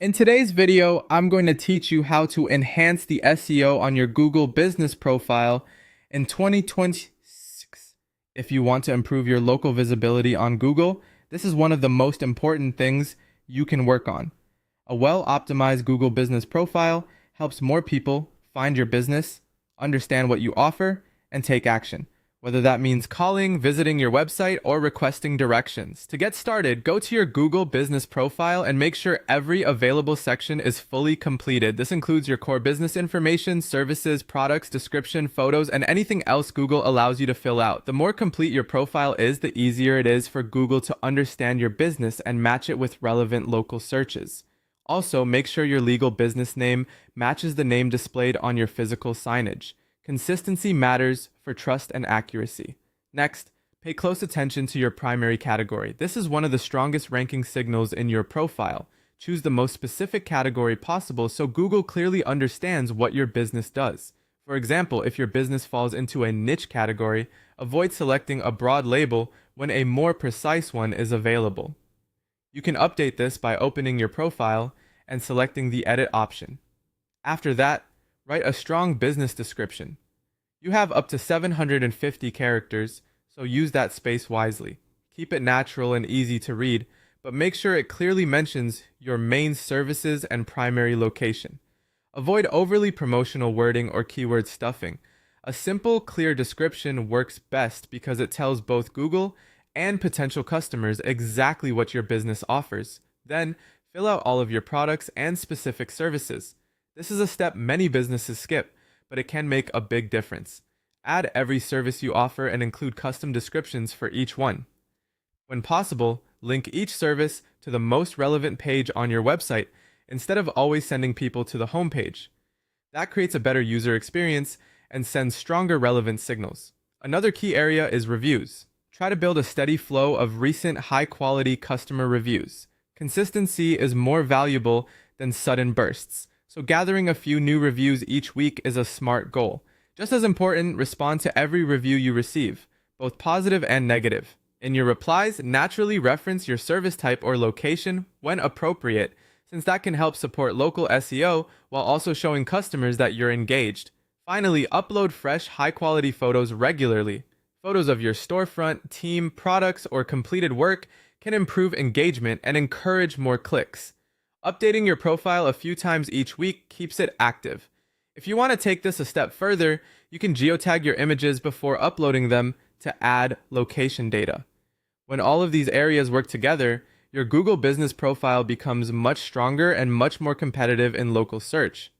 In today's video, I'm going to teach you how to enhance the SEO on your Google business profile in 2026. If you want to improve your local visibility on Google, this is one of the most important things you can work on. A well-optimized Google business profile helps more people find your business, understand what you offer, and take action, whether that means calling, visiting your website, or requesting directions. To get started, go to your Google business profile and make sure every available section is fully completed. This includes your core business information, services, products, description, photos, and anything else Google allows you to fill out. The more complete your profile is, the easier it is for Google to understand your business and match it with relevant local searches. Also, make sure your legal business name matches the name displayed on your physical signage. Consistency matters for trust and accuracy. Next, pay close attention to your primary category. This is one of the strongest ranking signals in your profile. Choose the most specific category possible so Google clearly understands what your business does. For example, if your business falls into a niche category, avoid selecting a broad label when a more precise one is available. You can update this by opening your profile and selecting the edit option. After that, write a strong business description. You have up to 750 characters, so use that space wisely. Keep it natural and easy to read, but make sure it clearly mentions your main services and primary location. Avoid overly promotional wording or keyword stuffing. A simple, clear description works best because it tells both Google and potential customers exactly what your business offers. Then, fill out all of your products and specific services. This is a step many businesses skip, but it can make a big difference. Add every service you offer and include custom descriptions for each one. When possible, link each service to the most relevant page on your website instead of always sending people to the homepage. That creates a better user experience and sends stronger relevance signals. Another key area is reviews. Try to build a steady flow of recent high-quality customer reviews. Consistency is more valuable than sudden bursts, so gathering a few new reviews each week is a smart goal. Just as important, respond to every review you receive, both positive and negative. In your replies, naturally reference your service type or location when appropriate, since that can help support local SEO while also showing customers that you're engaged. Finally, upload fresh, high-quality photos regularly. Photos of your storefront, team, products, or completed work can improve engagement and encourage more clicks. Updating your profile a few times each week keeps it active. If you want to take this a step further, you can geotag your images before uploading them to add location data. When all of these areas work together, your Google business profile becomes much stronger and much more competitive in local search.